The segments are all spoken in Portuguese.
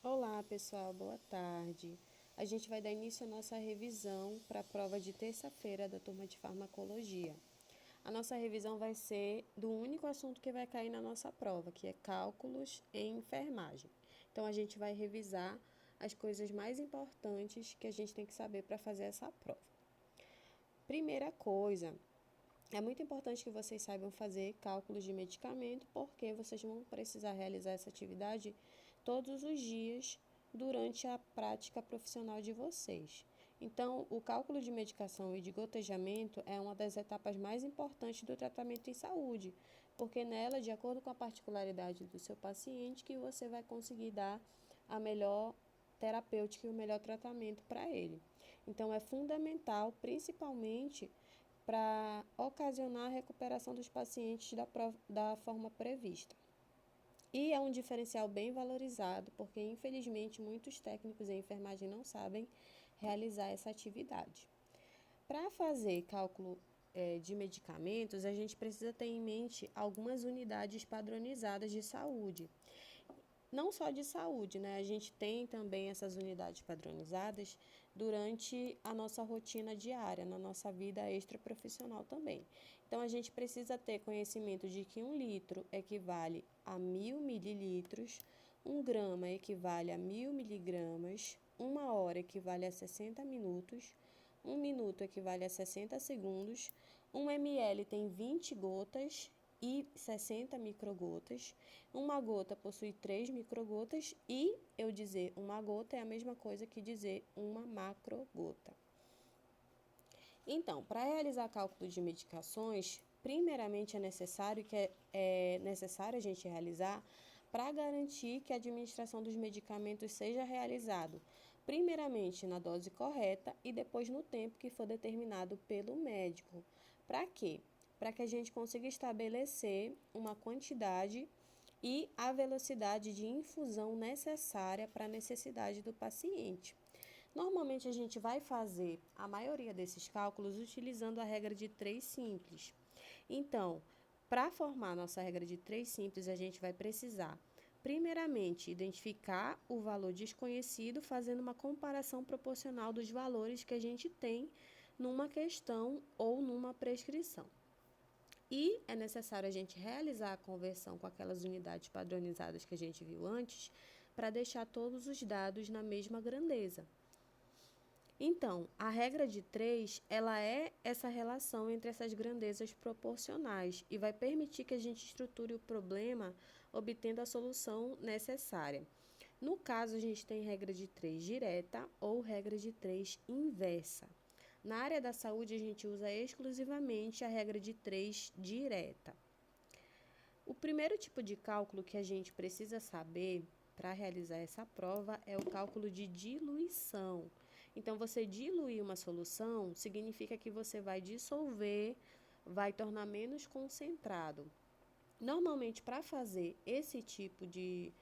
Olá, pessoal, boa tarde. A gente vai dar início à nossa revisão para a prova de terça-feira da turma de farmacologia. A nossa revisão vai ser do único assunto que vai cair na nossa prova, que é cálculos em enfermagem. Então, a gente vai revisar as coisas mais importantes que a gente tem que saber para fazer essa prova. Primeira coisa, é muito importante que vocês saibam fazer cálculos de medicamento, porque vocês vão precisar realizar essa atividade todos os dias durante a prática profissional de vocês. Então, o cálculo de medicação e de gotejamento é uma das etapas mais importantes do tratamento em saúde, porque nela, de acordo com a particularidade do seu paciente, que você vai conseguir dar a melhor terapêutica e o melhor tratamento para ele. Então, é fundamental, principalmente para ocasionar a recuperação dos pacientes da forma prevista. E é um diferencial bem valorizado, porque infelizmente muitos técnicos em enfermagem não sabem realizar essa atividade. Para fazer cálculo de medicamentos, a gente precisa ter em mente algumas unidades padronizadas de saúde. Não só de saúde, né? A gente tem também essas unidades padronizadas durante a nossa rotina diária, na nossa vida extraprofissional também. Então, a gente precisa ter conhecimento de que 1 litro equivale a 1.000 mililitros, 1 grama equivale a 1.000 miligramas, 1 hora equivale a 60 minutos, 1 minuto equivale a 60 segundos, 1 ml tem 20 gotas e 60 microgotas. Uma gota possui 3 microgotas e eu dizer uma gota é a mesma coisa que dizer uma macrogota. Então, para realizar cálculo de medicações, primeiramente é necessário a gente realizar para garantir que a administração dos medicamentos seja realizado, primeiramente na dose correta e depois no tempo que for determinado pelo médico. Para quê? Para que a gente consiga estabelecer uma quantidade e a velocidade de infusão necessária para a necessidade do paciente. Normalmente a gente vai fazer a maioria desses cálculos utilizando a regra de 3 simples. Então, para formar nossa regra de 3 simples, a gente vai precisar, primeiramente, identificar o valor desconhecido, fazendo uma comparação proporcional dos valores que a gente tem numa questão ou numa prescrição. E é necessário a gente realizar a conversão com aquelas unidades padronizadas que a gente viu antes, para deixar todos os dados na mesma grandeza. Então, a regra de 3, ela é essa relação entre essas grandezas proporcionais e vai permitir que a gente estruture o problema obtendo a solução necessária. No caso, a gente tem regra de 3 direta ou regra de 3 inversa. Na área da saúde, a gente usa exclusivamente a regra de 3 direta. O primeiro tipo de cálculo que a gente precisa saber para realizar essa prova é o cálculo de diluição. Então, você diluir uma solução significa que você vai dissolver, vai tornar menos concentrado. Normalmente, para fazer esse tipo de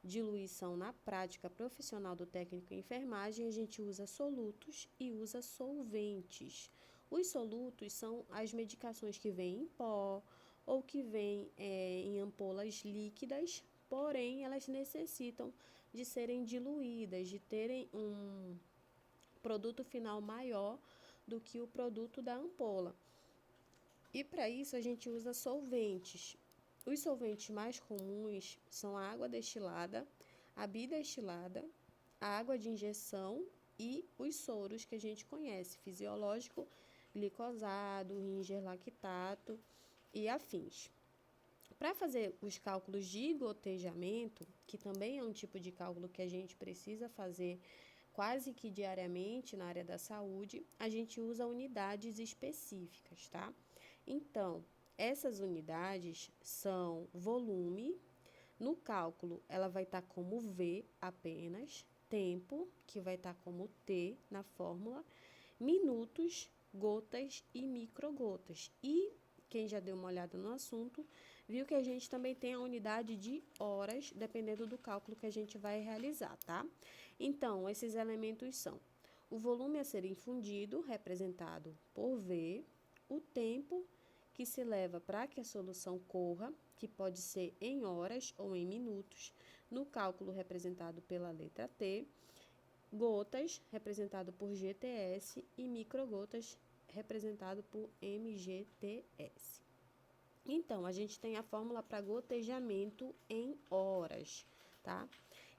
diluição na prática profissional do técnico em enfermagem, a gente usa solutos e usa solventes. Os solutos são as medicações que vêm em pó ou que vêm em ampolas líquidas, porém elas necessitam de serem diluídas, de terem um produto final maior do que o produto da ampola. E para isso a gente usa solventes. Os solventes mais comuns são a água destilada, a bidestilada, a água de injeção e os soros que a gente conhece, fisiológico, glicosado, ringer lactato e afins. Para fazer os cálculos de gotejamento, que também é um tipo de cálculo que a gente precisa fazer quase que diariamente na área da saúde, a gente usa unidades específicas, tá? Então, essas unidades são volume, no cálculo ela vai estar como V apenas, tempo, que vai estar como T na fórmula, minutos, gotas e microgotas. E quem já deu uma olhada no assunto, viu que a gente também tem a unidade de horas, dependendo do cálculo que a gente vai realizar, tá? Então, esses elementos são o volume a ser infundido, representado por V, o tempo que se leva para que a solução corra, que pode ser em horas ou em minutos. No cálculo representado pela letra T, gotas representado por GTS e microgotas representado por MGTS. Então, a gente tem a fórmula para gotejamento em horas, tá?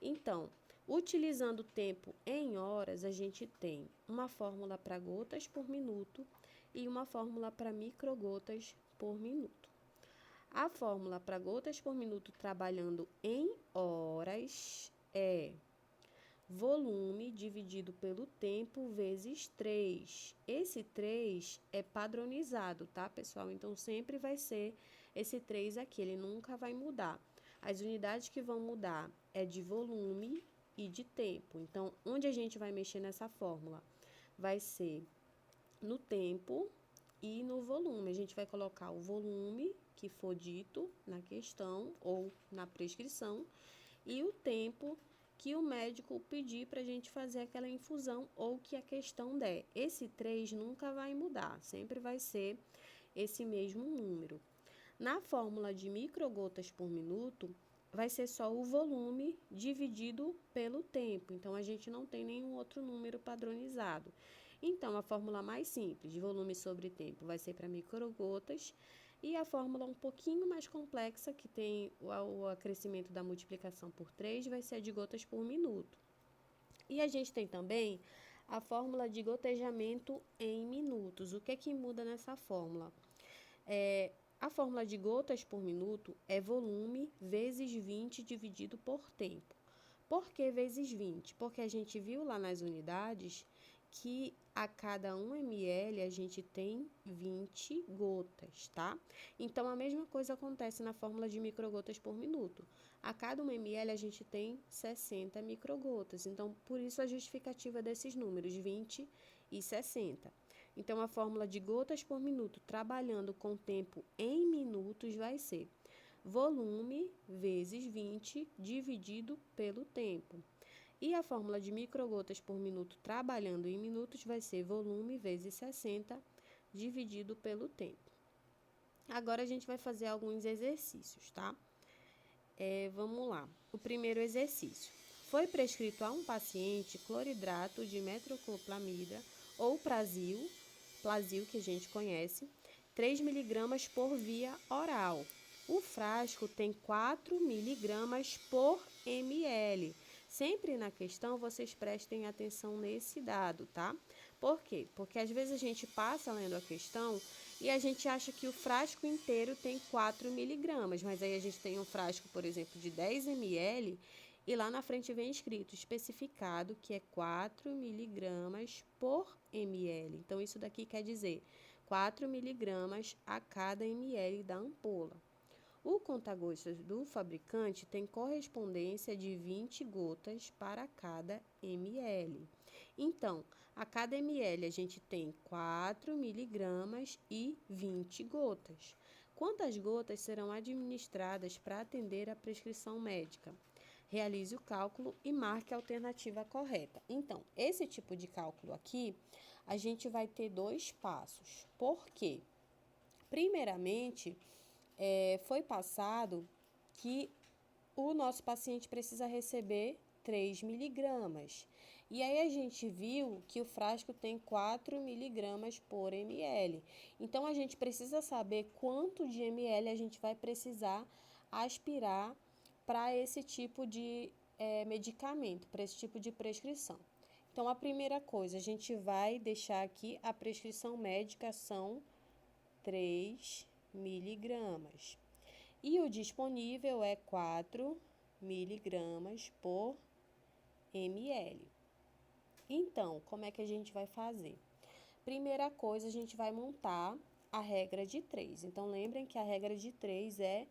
Então, utilizando o tempo em horas, a gente tem uma fórmula para gotas por minuto e uma fórmula para microgotas por minuto. A fórmula para gotas por minuto trabalhando em horas é volume dividido pelo tempo vezes 3. Esse 3 é padronizado, tá, pessoal? Então, sempre vai ser esse 3 aqui, ele nunca vai mudar. As unidades que vão mudar é de volume e de tempo. Então, onde a gente vai mexer nessa fórmula? Vai ser no tempo e no volume. A gente vai colocar o volume que for dito na questão ou na prescrição e o tempo que o médico pedir para a gente fazer aquela infusão ou que a questão der. Esse 3 nunca vai mudar, sempre vai ser esse mesmo número. Na fórmula de microgotas por minuto, vai ser só o volume dividido pelo tempo, então a gente não tem nenhum outro número padronizado. Então, a fórmula mais simples, de volume sobre tempo, vai ser para microgotas, e a fórmula um pouquinho mais complexa, que tem o acrescimento da multiplicação por 3, vai ser a de gotas por minuto. E a gente tem também a fórmula de gotejamento em minutos. O que é que muda nessa fórmula? A fórmula de gotas por minuto é volume vezes 20 dividido por tempo. Por que vezes 20? Porque a gente viu lá nas unidades que a cada 1 ml a gente tem 20 gotas, tá? Então, a mesma coisa acontece na fórmula de microgotas por minuto. A cada 1 ml a gente tem 60 microgotas. Então, por isso a justificativa desses números, 20 e 60. Então, a fórmula de gotas por minuto, trabalhando com tempo em minutos, vai ser volume vezes 20 dividido pelo tempo. E a fórmula de microgotas por minuto trabalhando em minutos vai ser volume vezes 60 dividido pelo tempo. Agora a gente vai fazer alguns exercícios, tá? Vamos lá. O primeiro exercício. Foi prescrito a um paciente cloridrato de metroclopramida ou Plasil que a gente conhece, 3 mg por via oral. O frasco tem 4 mg por ml. Sempre na questão, vocês prestem atenção nesse dado, tá? Por quê? Porque às vezes a gente passa lendo a questão e a gente acha que o frasco inteiro tem 4 mg, mas aí a gente tem um frasco, por exemplo, de 10 ml e lá na frente vem escrito, especificado, que é 4 mg por ml. Então, isso daqui quer dizer 4 mg a cada ml da ampola. O conta-gotas do fabricante tem correspondência de 20 gotas para cada ml. Então, a cada ml a gente tem 4 mg e 20 gotas. Quantas gotas serão administradas para atender a prescrição médica? Realize o cálculo e marque a alternativa correta. Então, esse tipo de cálculo aqui, a gente vai ter 2 passos. Por quê? Primeiramente, foi passado que o nosso paciente precisa receber 3 miligramas. E aí a gente viu que o frasco tem 4 miligramas por ml. Então, a gente precisa saber quanto de ml a gente vai precisar aspirar para esse tipo de medicamento, para esse tipo de prescrição. Então, a primeira coisa, a gente vai deixar aqui a prescrição médica são 3 miligramas. E o disponível é 4 miligramas por ml. Então, como é que a gente vai fazer? Primeira coisa, a gente vai montar a regra de 3. Então, lembrem que a regra de 3 é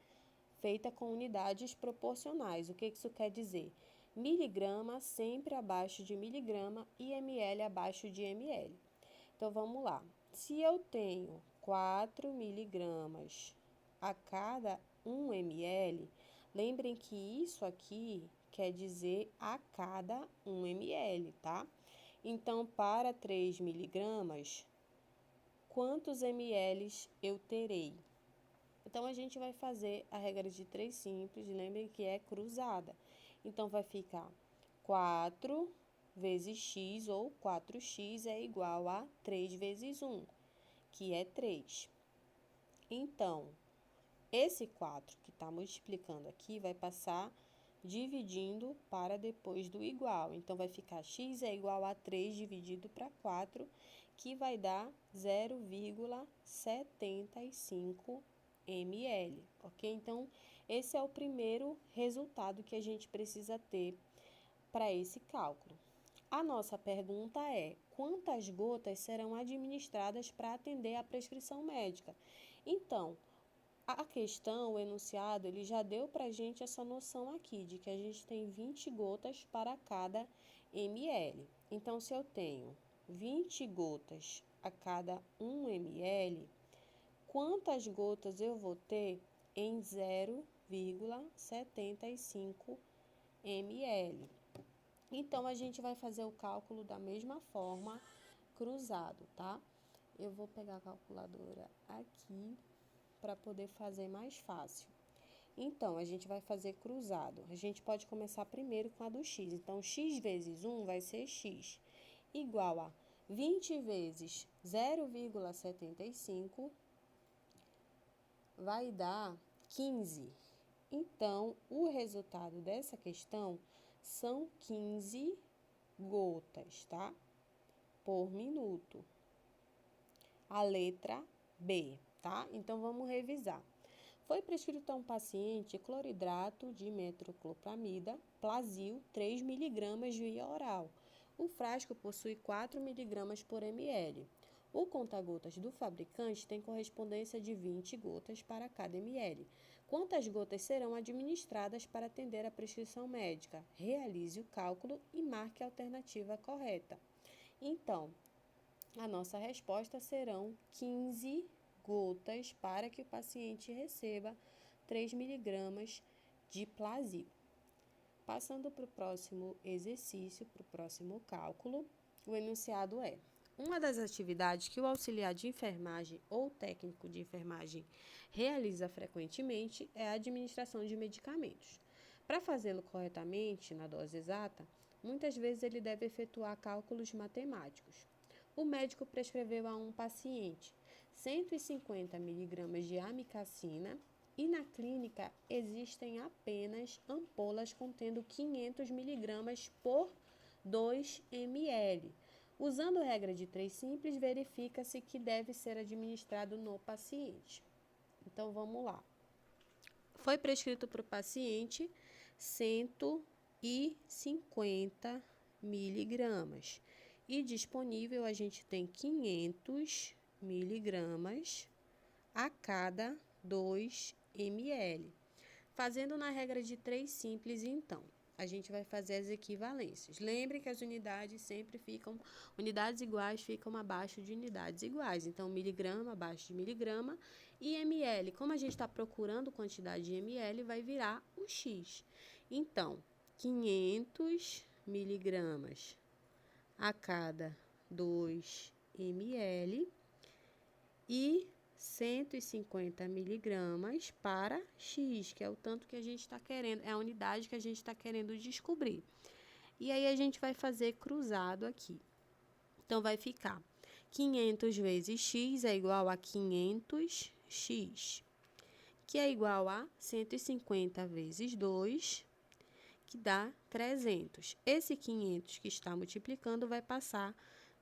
feita com unidades proporcionais. O que isso quer dizer? Miligrama sempre abaixo de miligrama e ml abaixo de ml. Então, vamos lá. Se eu tenho 4 miligramas a cada 1 ml, lembrem que isso aqui quer dizer a cada 1 ml, tá? Então, para 3 miligramas, quantos ml eu terei? Então, a gente vai fazer a regra de 3 simples, lembrem que é cruzada. Então, vai ficar 4 vezes x, ou 4x é igual a 3 vezes 1, que é 3. Então, esse 4 que está multiplicando aqui vai passar dividindo para depois do igual. Então, vai ficar x é igual a 3 dividido para 4, que vai dar 0,75 ml, ok? Então, esse é o primeiro resultado que a gente precisa ter para esse cálculo. A nossa pergunta é: quantas gotas serão administradas para atender à prescrição médica? Então, a questão, o enunciado, ele já deu para a gente essa noção aqui, de que a gente tem 20 gotas para cada ml. Então, se eu tenho 20 gotas a cada 1 ml, quantas gotas eu vou ter em 0,75 ml? Então, a gente vai fazer o cálculo da mesma forma, cruzado, tá? Eu vou pegar a calculadora aqui para poder fazer mais fácil. Então, a gente vai fazer cruzado. A gente pode começar primeiro com a do x. Então, x vezes 1 vai ser x, igual a 20 vezes 0,75, vai dar 15. Então, o resultado dessa questão são 15 gotas, tá? Por minuto. A letra B, tá? Então, vamos revisar. Foi prescrito a um paciente cloridrato de metroclopramida, Plasil, 3 mg via oral. O frasco possui 4 mg por ml. O conta-gotas do fabricante tem correspondência de 20 gotas para cada ml. Quantas gotas serão administradas para atender a prescrição médica? Realize o cálculo e marque a alternativa correta. Então, a nossa resposta serão 15 gotas para que o paciente receba 3 mg de Plasil. Passando para o próximo exercício, para o próximo cálculo, o enunciado é: uma das atividades que o auxiliar de enfermagem ou técnico de enfermagem realiza frequentemente é a administração de medicamentos. Para fazê-lo corretamente, na dose exata, muitas vezes ele deve efetuar cálculos matemáticos. O médico prescreveu a um paciente 150 mg de amicacina e na clínica existem apenas ampolas contendo 500 mg por 2 ml. Usando a regra de 3 simples, verifica-se que deve ser administrado no paciente. Então, vamos lá. Foi prescrito para o paciente 150 mg e disponível a gente tem 500 mg a cada 2 ml. Fazendo na regra de 3 simples, então, a gente vai fazer as equivalências. Lembre que as unidades unidades iguais ficam abaixo de unidades iguais. Então, miligrama abaixo de miligrama e ml. Como a gente está procurando quantidade de ml, vai virar o x. Então, 500 miligramas a cada 2 ml e 150 miligramas para x, que é o tanto que a gente está querendo, é a unidade que a gente está querendo descobrir. E aí, a gente vai fazer cruzado aqui. Então, vai ficar 500 vezes x é igual a 500x, que é igual a 150 vezes 2, que dá 300. Esse 500 que está multiplicando vai passar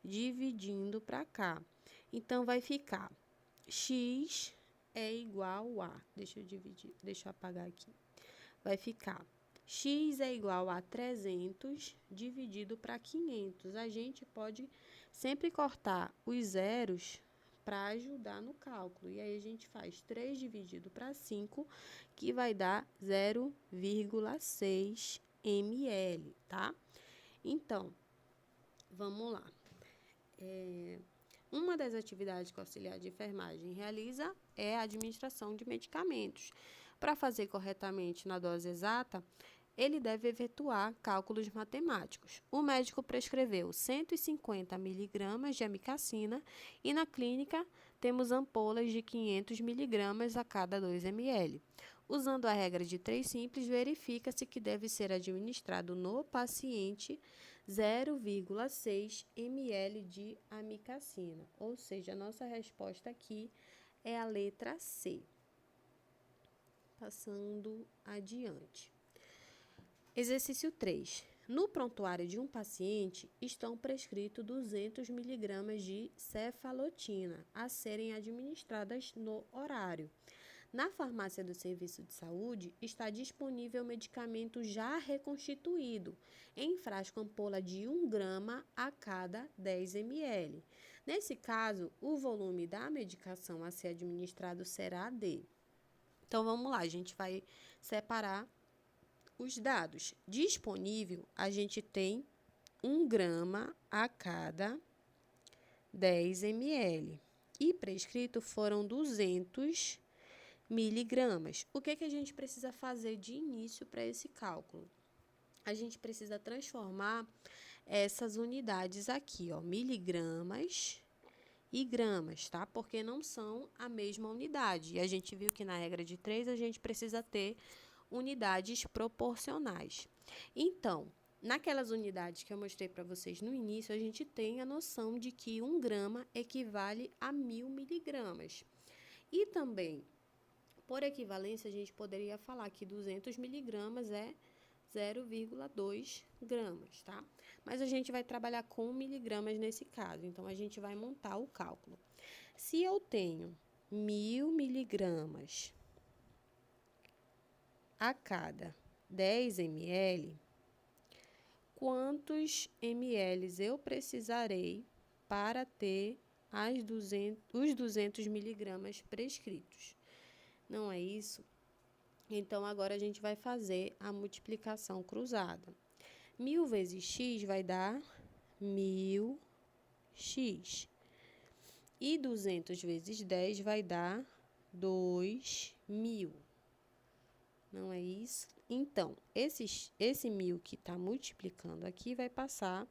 dividindo para cá. Então, vai ficar x é igual a, deixa eu apagar aqui. Vai ficar x é igual a 300 dividido para 500. A gente pode sempre cortar os zeros para ajudar no cálculo. E aí, a gente faz 3 dividido para 5, que vai dar 0,6 ml, tá? Então, vamos lá. Uma das atividades que o auxiliar de enfermagem realiza é a administração de medicamentos. Para fazer corretamente na dose exata, ele deve efetuar cálculos matemáticos. O médico prescreveu 150 mg de amicacina e na clínica temos ampolas de 500 mg a cada 2 ml. Usando a regra de 3 simples, verifica-se que deve ser administrado no paciente 0,6 ml de amicacina. Ou seja, a nossa resposta aqui é a letra C. Passando adiante. Exercício 3. No prontuário de um paciente estão prescritos 200 mg de cefalotina a serem administradas no horário. Na farmácia do serviço de saúde está disponível o medicamento já reconstituído em frasco ampola de 1 grama a cada 10 ml. Nesse caso, o volume da medicação a ser administrado será D. Então, vamos lá, a gente vai separar os dados. Disponível, a gente tem 1 grama a cada 10 ml. E prescrito foram 200 miligramas. O que a gente precisa fazer de início para esse cálculo? A gente precisa transformar essas unidades aqui, ó, miligramas e gramas, tá? Porque não são a mesma unidade. E a gente viu que na regra de 3 a gente precisa ter unidades proporcionais. Então, naquelas unidades que eu mostrei para vocês no início, a gente tem a noção de que 1 grama equivale a 1.000 miligramas. E também, por equivalência, a gente poderia falar que 200 miligramas é 0,2 gramas, tá? Mas a gente vai trabalhar com miligramas nesse caso, então a gente vai montar o cálculo. Se eu tenho 1.000 miligramas a cada 10 ml, quantos ml eu precisarei para ter os 200 miligramas prescritos? Não é isso? Então, agora a gente vai fazer a multiplicação cruzada. 1.000 vezes x vai dar 1.000x. E 200 vezes 10 vai dar 2.000. Não é isso? Então, esse 1.000 que está multiplicando aqui vai passar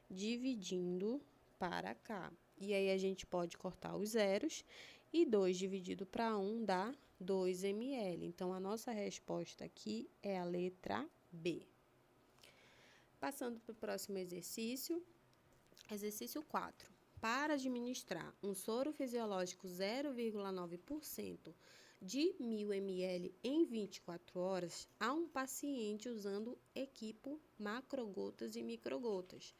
dividindo para cá. E aí, a gente pode cortar os zeros. E 2 dividido para 1 dá 2 ml. Então, a nossa resposta aqui é a letra B. Passando para o próximo exercício. Exercício 4. Para administrar um soro fisiológico 0,9% de 1.000 ml em 24 horas a um paciente usando equipo macrogotas e microgotas.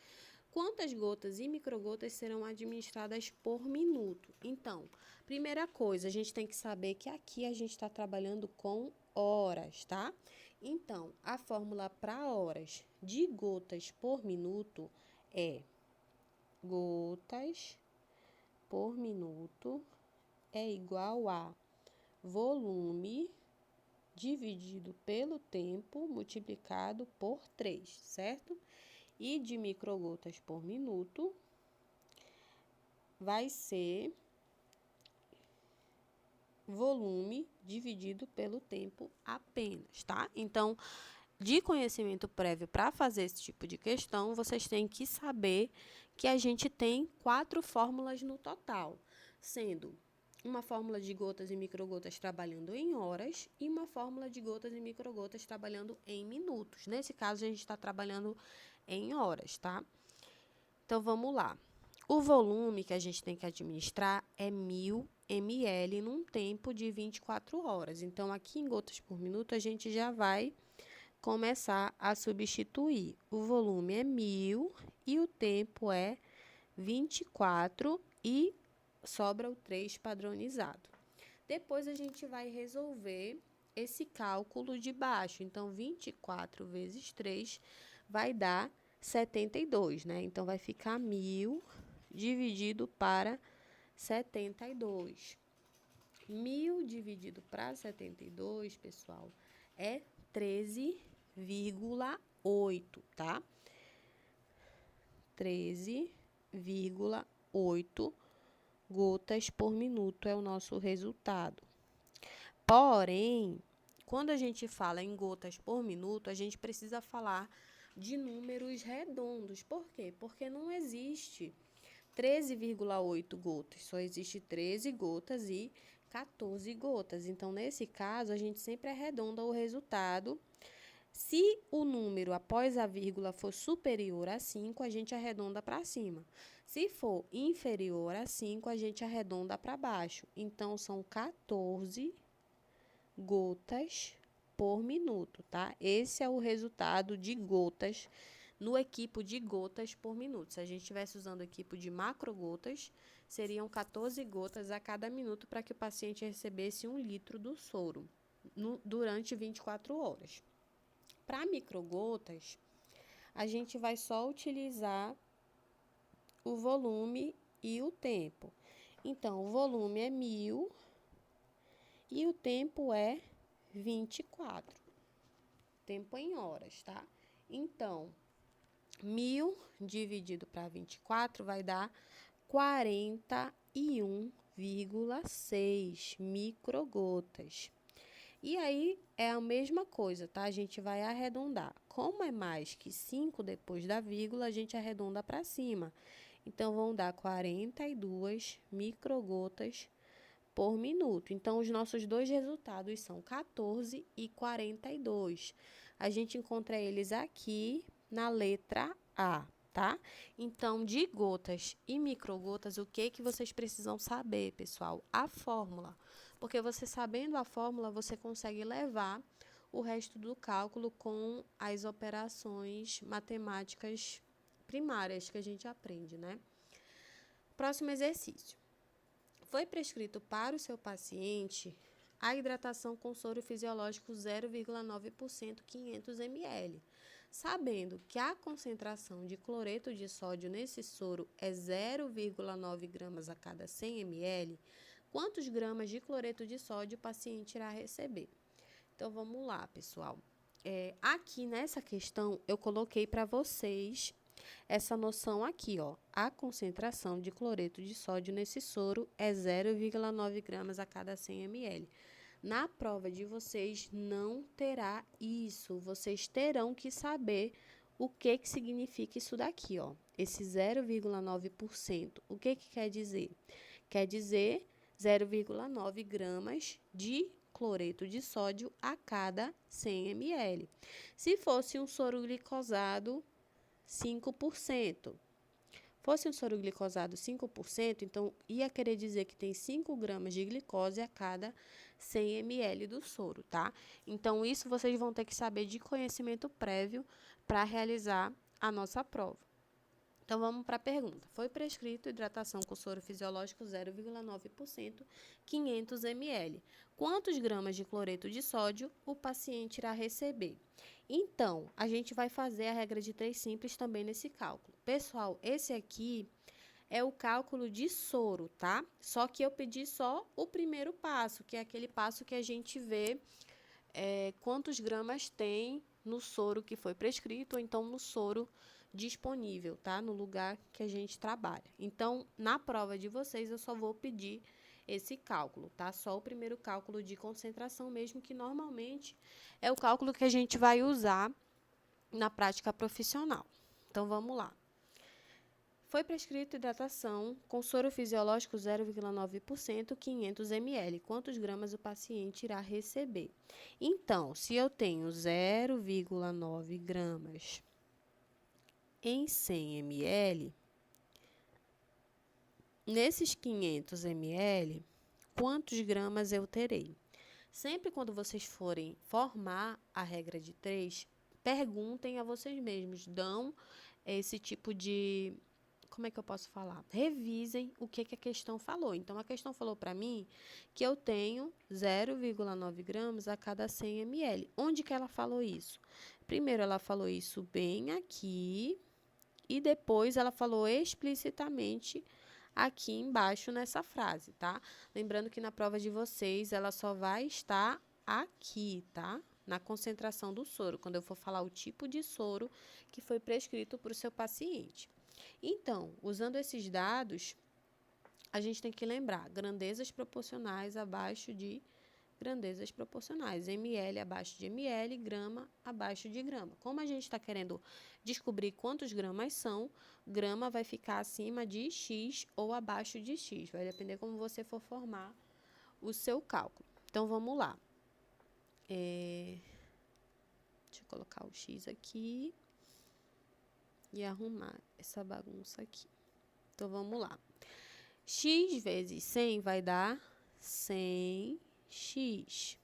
Quantas gotas e microgotas serão administradas por minuto? Então, primeira coisa, a gente tem que saber que aqui a gente está trabalhando com horas, tá? Então, a fórmula para horas de gotas por minuto é gotas por minuto é igual a volume dividido pelo tempo multiplicado por 3, certo? E de microgotas por minuto vai ser volume dividido pelo tempo apenas, tá? Então, de conhecimento prévio para fazer esse tipo de questão, vocês têm que saber que a gente tem 4 fórmulas no total, sendo uma fórmula de gotas e microgotas trabalhando em horas e uma fórmula de gotas e microgotas trabalhando em minutos. Nesse caso, a gente está trabalhando em horas, tá? Então, vamos lá. O volume que a gente tem que administrar é 1.000 ml num tempo de 24 horas. Então, aqui em gotas por minuto, a gente já vai começar a substituir. O volume é 1.000 e o tempo é 24 e sobra o 3 padronizado. Depois, a gente vai resolver esse cálculo de baixo. Então, 24 vezes 3 vai dar 72, né? Então, vai ficar 1.000 dividido para 72. 1.000 dividido para 72, pessoal, é 13,8, tá? 13,8 gotas por minuto é o nosso resultado. Porém, quando a gente fala em gotas por minuto, a gente precisa falar de números redondos. Por quê? Porque não existe 13,8 gotas, só existe 13 gotas e 14 gotas. Então, nesse caso, a gente sempre arredonda o resultado. Se o número após a vírgula for superior a 5, a gente arredonda para cima. Se for inferior a 5, a gente arredonda para baixo. Então, são 14 gotas por minuto, tá? Esse é o resultado de gotas no equipo de gotas por minuto. Se a gente estivesse usando o equipo de macrogotas, seriam 14 gotas a cada minuto para que o paciente recebesse 1 litro do soro durante 24 horas. Para microgotas, a gente vai só utilizar o volume e o tempo. Então, o volume é 1.000 e o tempo é 24. Tempo em horas, tá? Então, 1.000 dividido para 24 vai dar 41,6 microgotas. E aí, é a mesma coisa, tá? A gente vai arredondar. Como é mais que 5 depois da vírgula, a gente arredonda para cima. Então, vão dar 42 microgotas por minuto. Então, os nossos dois resultados são 14 e 42. A gente encontra eles aqui na letra A, tá? Então, de gotas e microgotas, o que vocês precisam saber, pessoal? A fórmula. Porque você sabendo a fórmula, você consegue levar o resto do cálculo com as operações matemáticas primárias que a gente aprende, né? Próximo exercício. Foi prescrito para o seu paciente a hidratação com soro fisiológico 0,9%, 500 ml. Sabendo que a concentração de cloreto de sódio nesse soro é 0,9 gramas a cada 100 ml, quantos gramas de cloreto de sódio o paciente irá receber? Então, vamos lá, pessoal. Aqui nessa questão, eu coloquei para vocês essa noção aqui, ó. A concentração de cloreto de sódio nesse soro é 0,9 gramas a cada 100 ml. Na prova de vocês não terá isso. Vocês terão que saber o que significa isso daqui, ó. Esse 0,9%. O que quer dizer? Quer dizer 0,9 gramas de cloreto de sódio a cada 100 ml. Se fosse um soro glicosado, 5%. Fosse um soro glicosado 5%, então ia querer dizer que tem 5 gramas de glicose a cada 100 ml do soro, tá? Então, isso vocês vão ter que saber de conhecimento prévio para realizar a nossa prova. Então, vamos para a pergunta. Foi prescrito hidratação com soro fisiológico 0,9%, 500 ml. Quantos gramas de cloreto de sódio o paciente irá receber? Então, a gente vai fazer a regra de 3 simples também nesse cálculo. Pessoal, esse aqui é o cálculo de soro, tá? Só que eu pedi só o primeiro passo, que é aquele passo que a gente vê quantos gramas tem no soro que foi prescrito, ou então no soro disponível, tá? No lugar que a gente trabalha. Então, na prova de vocês, eu só vou pedir esse cálculo, tá? Só o primeiro cálculo de concentração mesmo, que normalmente é o cálculo que a gente vai usar na prática profissional. Então, vamos lá. Foi prescrito hidratação com soro fisiológico 0,9%, 500 ml. Quantos gramas o paciente irá receber? Então, se eu tenho 0,9 gramas em 100 ml, nesses 500 ml, quantos gramas eu terei? Sempre quando vocês forem formar a regra de 3, perguntem a vocês mesmos, dão esse tipo de... Como é que eu posso falar? Revisem o que a questão falou. Então, a questão falou para mim que eu tenho 0,9 gramas a cada 100 ml. Onde que ela falou isso? Primeiro, ela falou isso bem aqui e depois ela falou explicitamente aqui embaixo nessa frase, tá? Lembrando que na prova de vocês, ela só vai estar aqui, tá? Na concentração do soro, quando eu for falar o tipo de soro que foi prescrito para o seu paciente. Então, usando esses dados, a gente tem que lembrar grandezas proporcionais abaixo de grandezas proporcionais, ml abaixo de ml, grama abaixo de grama. Como a gente está querendo descobrir quantos gramas são, grama vai ficar acima de x ou abaixo de x, vai depender como você for formar o seu cálculo. Então, vamos lá. Deixa eu colocar o X aqui e arrumar essa bagunça aqui. Então, vamos lá. X vezes 100 vai dar 100x.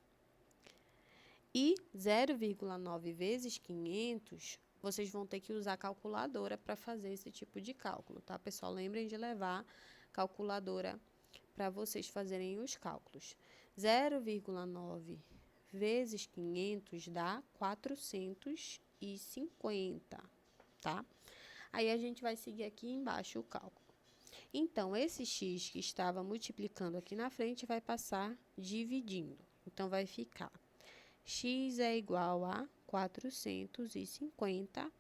E 0,9 vezes 500, vocês vão ter que usar a calculadora para fazer esse tipo de cálculo, tá, pessoal? Lembrem de levar calculadora para vocês fazerem os cálculos. 0,9 vezes 500 dá 450, tá? Aí, a gente vai seguir aqui embaixo o cálculo. Então, esse x que estava multiplicando aqui na frente vai passar dividindo. Então, vai ficar x é igual a 450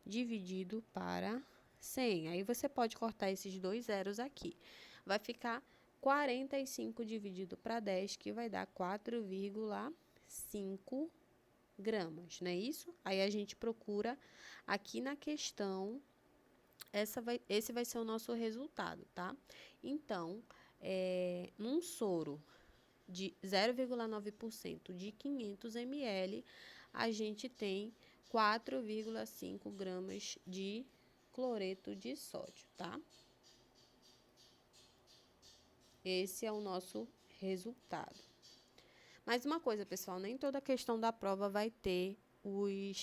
dividido para 100. Aí, você pode cortar esses dois zeros aqui. Vai ficar 45 dividido para 10, que vai dar 4,5 gramas, não é isso? Aí, a gente procura aqui na questão, esse vai ser o nosso resultado, tá? Então, num soro de 0,9% de 500 ml, a gente tem 4,5 gramas de cloreto de sódio, tá? Esse é o nosso resultado. Mais uma coisa, pessoal, nem toda questão da prova vai ter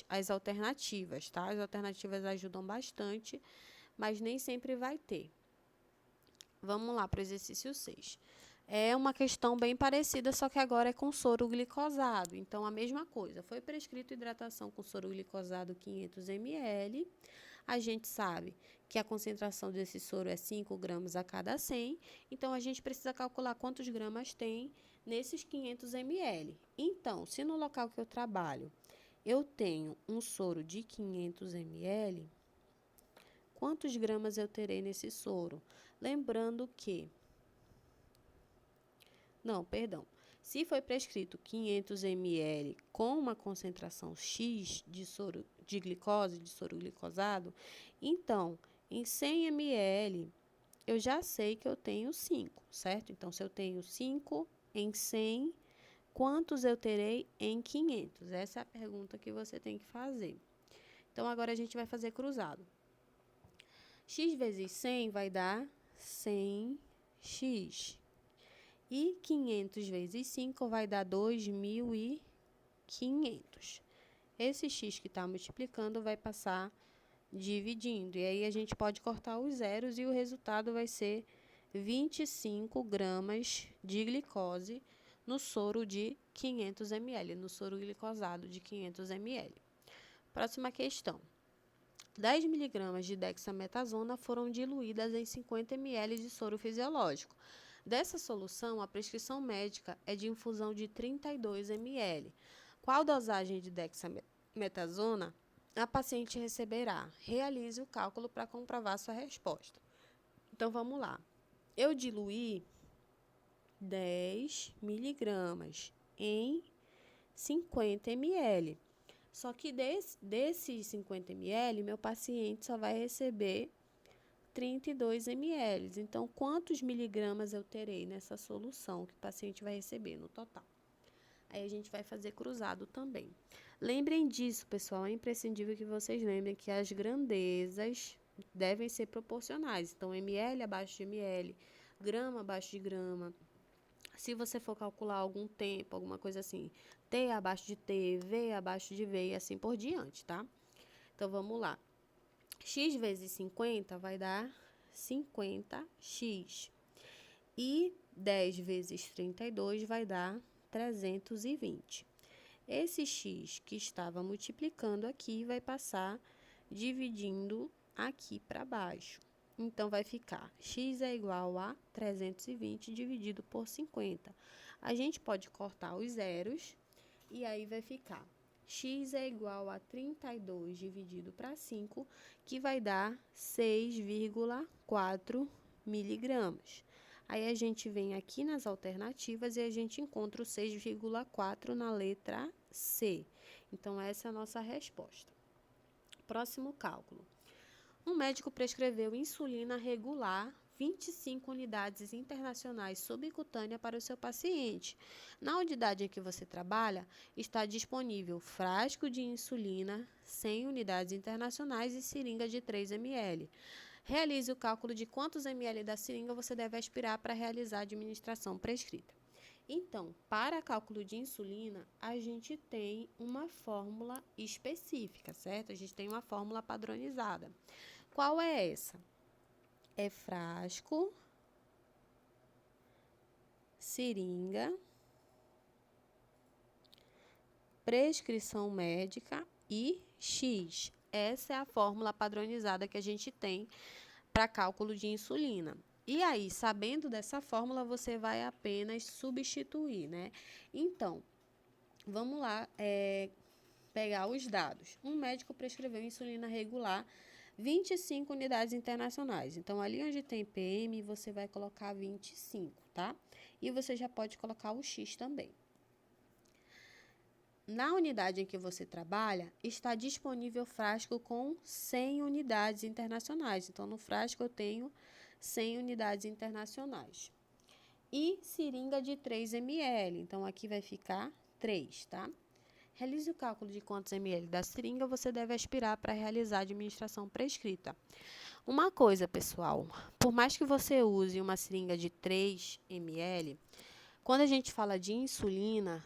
as alternativas, tá? As alternativas ajudam bastante, mas nem sempre vai ter. Vamos lá para o exercício 6. É uma questão bem parecida, só que agora é com soro glicosado. Então, a mesma coisa. Foi prescrito hidratação com soro glicosado 500 ml. A gente sabe que a concentração desse soro é 5 gramas a cada 100. Então, a gente precisa calcular quantos gramas tem nesses 500 ml. Então, se no local que eu trabalho eu tenho um soro de 500 ml, quantos gramas eu terei nesse soro? Lembrando que... Não, perdão. Se foi prescrito 500 ml com uma concentração X de soro de glicose, de soro glicosado, então, em 100 ml, eu já sei que eu tenho 5, certo? Então, se eu tenho 5 em 100, quantos eu terei em 500? Essa é a pergunta que você tem que fazer. Então, agora a gente vai fazer cruzado. X vezes 100 vai dar 100x. E 500 vezes 5 vai dar 2.500. Esse x que está multiplicando vai passar dividindo. E aí, a gente pode cortar os zeros e o resultado vai ser 25 gramas de glicose no soro de 500 ml, no soro glicosado de 500 ml. Próxima questão. 10 miligramas de dexametasona foram diluídas em 50 ml de soro fisiológico. Dessa solução, a prescrição médica é de infusão de 32 ml. Qual dosagem de dexametasona a paciente receberá? Realize o cálculo para comprovar sua resposta. Então, vamos lá. Eu diluí 10 miligramas em 50 ml. Só que desses 50 ml, meu paciente só vai receber 32 ml. Então, quantos miligramas eu terei nessa solução que o paciente vai receber no total? Aí, a gente vai fazer cruzado também. Lembrem disso, pessoal. É imprescindível que vocês lembrem que as grandezas devem ser proporcionais. Então, ml abaixo de ml, grama abaixo de grama. Se você for calcular algum tempo, alguma coisa assim, T abaixo de T, V abaixo de V e assim por diante, tá? Então, vamos lá. X vezes 50 vai dar 50x. E 10 vezes 32 vai dar 320. Esse x que estava multiplicando aqui vai passar dividindo aqui para baixo. Então, vai ficar x é igual a 320 dividido por 50. A gente pode cortar os zeros e aí vai ficar x é igual a 32 dividido para 5, que vai dar 6,4 miligramas. Aí, a gente vem aqui nas alternativas e a gente encontra o 6,4 na letra C. Então, essa é a nossa resposta. Próximo cálculo. Um médico prescreveu insulina regular 25 unidades internacionais subcutâneas para o seu paciente. Na unidade em que você trabalha, está disponível frasco de insulina, 100 unidades internacionais e seringa de 3 ml. Realize o cálculo de quantos ml da seringa você deve aspirar para realizar a administração prescrita. Então, para cálculo de insulina, a gente tem uma fórmula específica, certo? A gente tem uma fórmula padronizada. Qual é essa? É frasco, seringa, prescrição médica e X. Essa é a fórmula padronizada que a gente tem para cálculo de insulina. E aí, sabendo dessa fórmula, você vai apenas substituir, né? Então, vamos lá pegar os dados. Um médico prescreveu insulina regular, 25 unidades internacionais. Então, ali onde tem PM, você vai colocar 25, tá? E você já pode colocar o X também. Na unidade em que você trabalha, está disponível frasco com 100 unidades internacionais. Então, no frasco eu tenho 100 unidades internacionais. E seringa de 3 ml. Então, aqui vai ficar 3, tá? Realize o cálculo de quantos ml da seringa você deve aspirar para realizar a administração prescrita. Uma coisa, pessoal, por mais que você use uma seringa de 3 ml, quando a gente fala de insulina,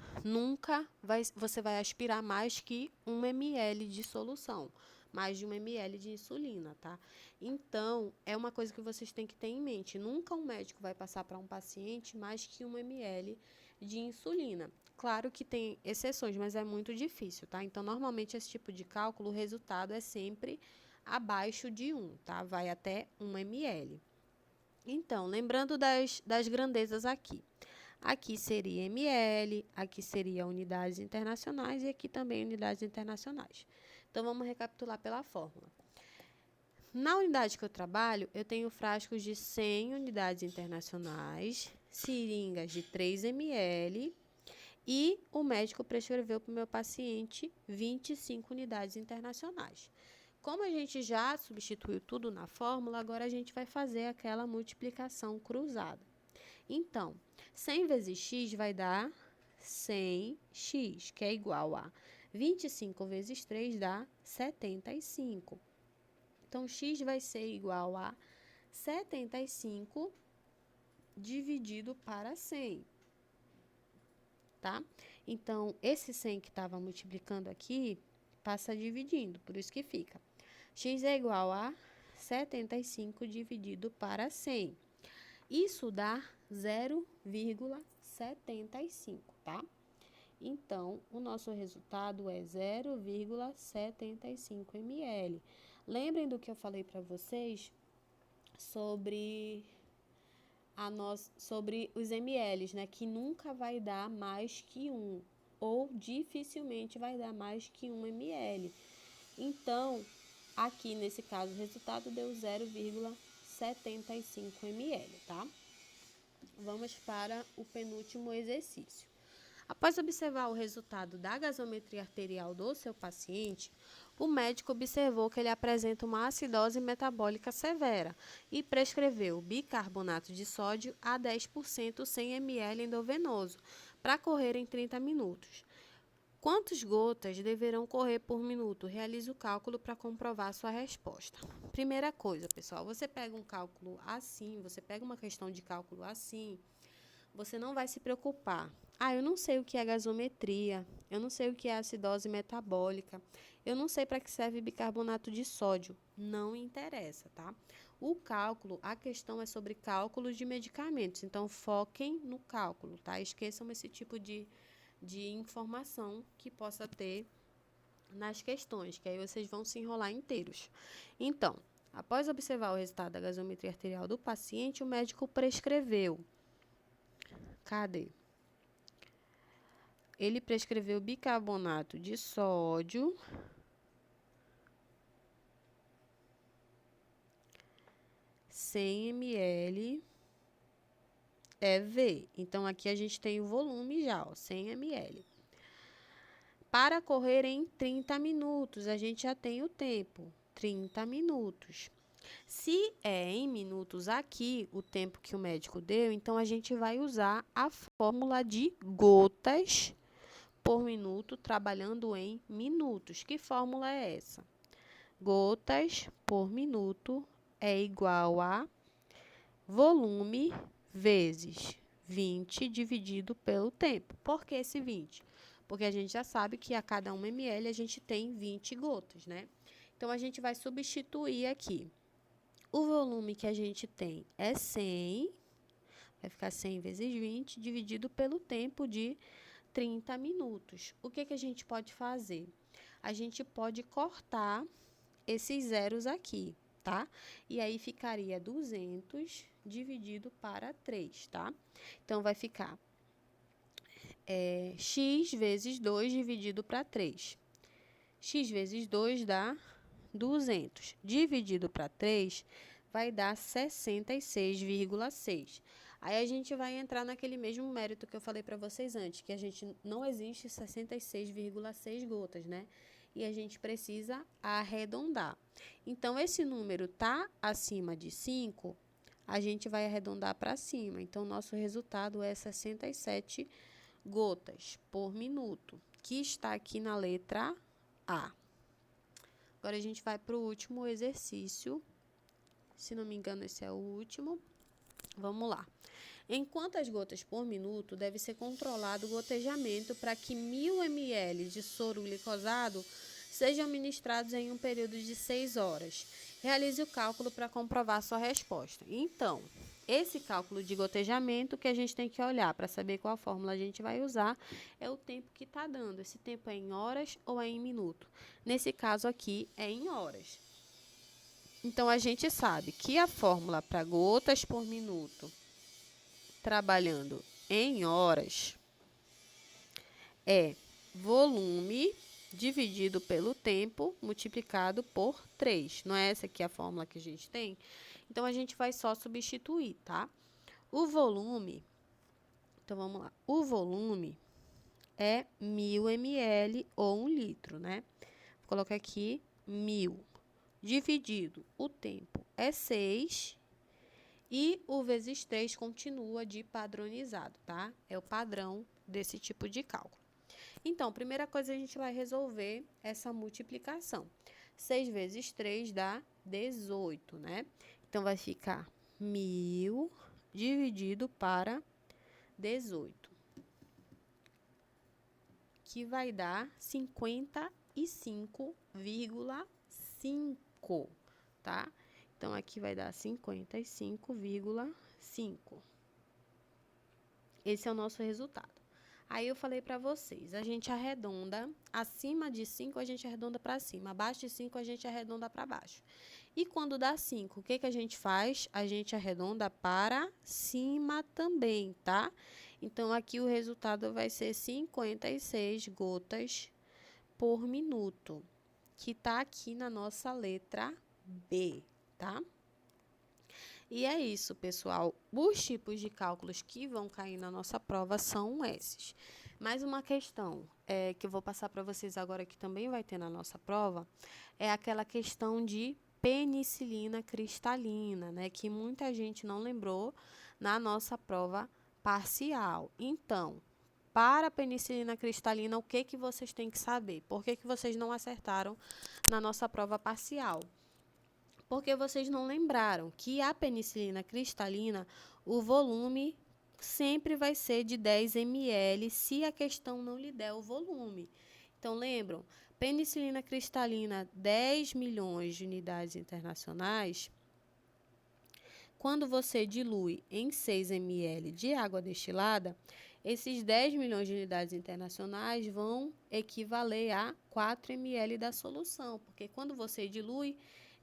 você vai aspirar mais que 1 ml de solução, mais de 1 ml de insulina, tá? Então, é uma coisa que vocês têm que ter em mente. Nunca um médico vai passar para um paciente mais que 1 ml de insulina. Claro que tem exceções, mas é muito difícil, tá? Então, normalmente, esse tipo de cálculo, o resultado é sempre abaixo de 1, tá? Vai até 1 ml. Então, lembrando das grandezas aqui. Aqui seria ml, aqui seria unidades internacionais e aqui também unidades internacionais. Então, vamos recapitular pela fórmula. Na unidade que eu trabalho, eu tenho frascos de 100 unidades internacionais, seringas de 3 ml e o médico prescreveu para o meu paciente 25 unidades internacionais. Como a gente já substituiu tudo na fórmula, agora a gente vai fazer aquela multiplicação cruzada. Então, 100 vezes x vai dar 100x, que é igual a 25 vezes 3 dá 75. Então, x vai ser igual a 75 dividido para 100, tá? Então, esse 100 que estava multiplicando aqui, passa dividindo, por isso que fica. X é igual a 75 dividido para 100. Isso dá 0,75, tá? Então, o nosso resultado é 0,75 ml. Lembrem do que eu falei para vocês sobre os ml, né? Que nunca vai dar mais que 1, ou dificilmente vai dar mais que 1 ml. Então, aqui nesse caso, o resultado deu 0,75 ml, tá? Vamos para o penúltimo exercício. Após observar o resultado da gasometria arterial do seu paciente, o médico observou que ele apresenta uma acidose metabólica severa e prescreveu bicarbonato de sódio a 10% 100 ml endovenoso para correr em 30 minutos. Quantas gotas deverão correr por minuto? Realize o cálculo para comprovar sua resposta. Primeira coisa, pessoal, você pega um cálculo assim, você pega uma questão de cálculo assim, você não vai se preocupar. Eu não sei o que é gasometria, eu não sei o que é acidose metabólica, eu não sei para que serve bicarbonato de sódio. Não interessa, tá? O cálculo, a questão é sobre cálculos de medicamentos, então foquem no cálculo, tá? Esqueçam esse tipo de informação que possa ter nas questões, que aí vocês vão se enrolar inteiros. Então, após observar o resultado da gasometria arterial do paciente, o médico prescreveu. Cadê? Ele prescreveu bicarbonato de sódio, 100 ml, EV. Então, aqui a gente tem o volume já, 100 ml. Para correr em 30 minutos, a gente já tem o tempo, 30 minutos. Se é em minutos aqui, o tempo que o médico deu, então a gente vai usar a fórmula de gotas por minuto, trabalhando em minutos. Que fórmula é essa? Gotas por minuto é igual a volume vezes 20 dividido pelo tempo. Por que esse 20? Porque a gente já sabe que a cada 1 ml a gente tem 20 gotas, né? Então, a gente vai substituir aqui. O volume que a gente tem é 100, vai ficar 100 vezes 20, dividido pelo tempo de 30 minutos. O que a gente pode fazer? A gente pode cortar esses zeros aqui, tá? E aí ficaria 200 dividido para 3, tá? Então, vai ficar x vezes 2 dividido para 3. X vezes 2 dá 200. Dividido para 3 vai dar 66,6. Aí a gente vai entrar naquele mesmo mérito que eu falei para vocês antes, que a gente não existe 66,6 gotas, né? E a gente precisa arredondar. Então, esse número tá acima de 5, a gente vai arredondar para cima. Então, nosso resultado é 67 gotas por minuto, que está aqui na letra A. Agora, a gente vai para o último exercício. Se não me engano, esse é o último. Vamos lá. Em quantas gotas por minuto deve ser controlado o gotejamento para que 1.000 ml de soro glicosado sejam ministrados em um período de 6 horas? Realize o cálculo para comprovar sua resposta. Então, esse cálculo de gotejamento que a gente tem que olhar para saber qual fórmula a gente vai usar é o tempo que está dando. Esse tempo é em horas ou é em minuto? Nesse caso aqui, é em horas. Então, a gente sabe que a fórmula para gotas por minuto, trabalhando em horas, é volume dividido pelo tempo multiplicado por 3. Não é essa aqui a fórmula que a gente tem? Então, a gente vai só substituir, tá? O volume, então vamos lá. O volume é 1.000 ml ou 1 litro, né? Vou colocar aqui 1.000 dividido. O tempo é 6 e o vezes 3 continua de padronizado, tá? É o padrão desse tipo de cálculo. Então, primeira coisa, a gente vai resolver essa multiplicação. 6 vezes 3 dá 18, né? Então, vai ficar 1.000 dividido para 18, que vai dar 55,5, tá? Então, aqui vai dar 55,5. Esse é o nosso resultado. Aí, eu falei para vocês, a gente arredonda, acima de 5, a gente arredonda para cima, abaixo de 5, a gente arredonda para baixo. E quando dá 5, o que a gente faz? A gente arredonda para cima também, tá? Então, aqui o resultado vai ser 56 gotas por minuto, que tá aqui na nossa letra B, tá? E é isso, pessoal. Os tipos de cálculos que vão cair na nossa prova são esses. Mais uma questão que eu vou passar para vocês agora, que também vai ter na nossa prova, é aquela questão de penicilina cristalina, né? Que muita gente não lembrou na nossa prova parcial. Então, para a penicilina cristalina, o que vocês têm que saber? Por que vocês não acertaram na nossa prova parcial? Porque vocês não lembraram que a penicilina cristalina, o volume sempre vai ser de 10 ml se a questão não lhe der o volume. Então, lembram? Penicilina cristalina, 10 milhões de unidades internacionais. Quando você dilui em 6 ml de água destilada, esses 10 milhões de unidades internacionais vão equivaler a 4 ml da solução, porque quando você dilui,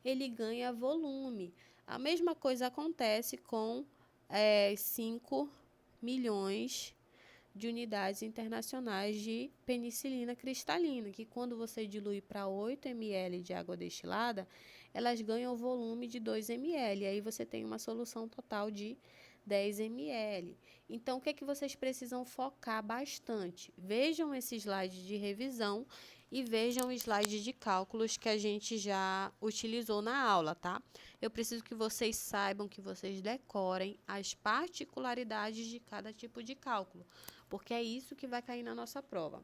ele ganha volume. A mesma coisa acontece com 5 milhões de unidades internacionais de penicilina cristalina, que quando você dilui para 8 ml de água destilada, elas ganham o volume de 2 ml, aí você tem uma solução total de 10 ml. Então, o que vocês precisam focar bastante? Vejam esse slide de revisão e vejam o slide de cálculos que a gente já utilizou na aula, tá? Eu preciso que vocês saibam, que vocês decorem as particularidades de cada tipo de cálculo, porque é isso que vai cair na nossa prova.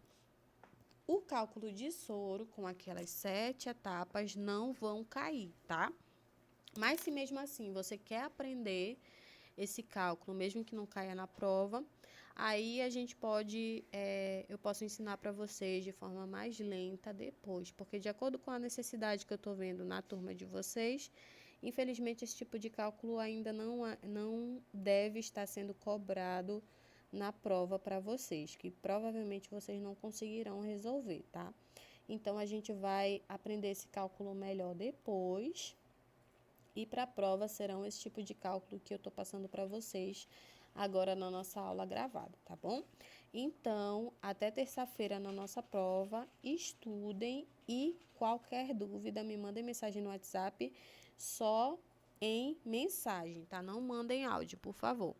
O cálculo de soro, com aquelas 7 etapas, não vão cair, tá? Mas se mesmo assim você quer aprender esse cálculo, mesmo que não caia na prova, aí a gente pode, eu posso ensinar para vocês de forma mais lenta depois, porque de acordo com a necessidade que eu estou vendo na turma de vocês, infelizmente esse tipo de cálculo ainda não deve estar sendo cobrado na prova para vocês, que provavelmente vocês não conseguirão resolver, tá? Então, a gente vai aprender esse cálculo melhor depois, e para a prova serão esse tipo de cálculo que eu estou passando para vocês agora na nossa aula gravada, tá bom? Então, até terça-feira na nossa prova, estudem e qualquer dúvida me mandem mensagem no WhatsApp, só em mensagem, tá? Não mandem áudio, por favor.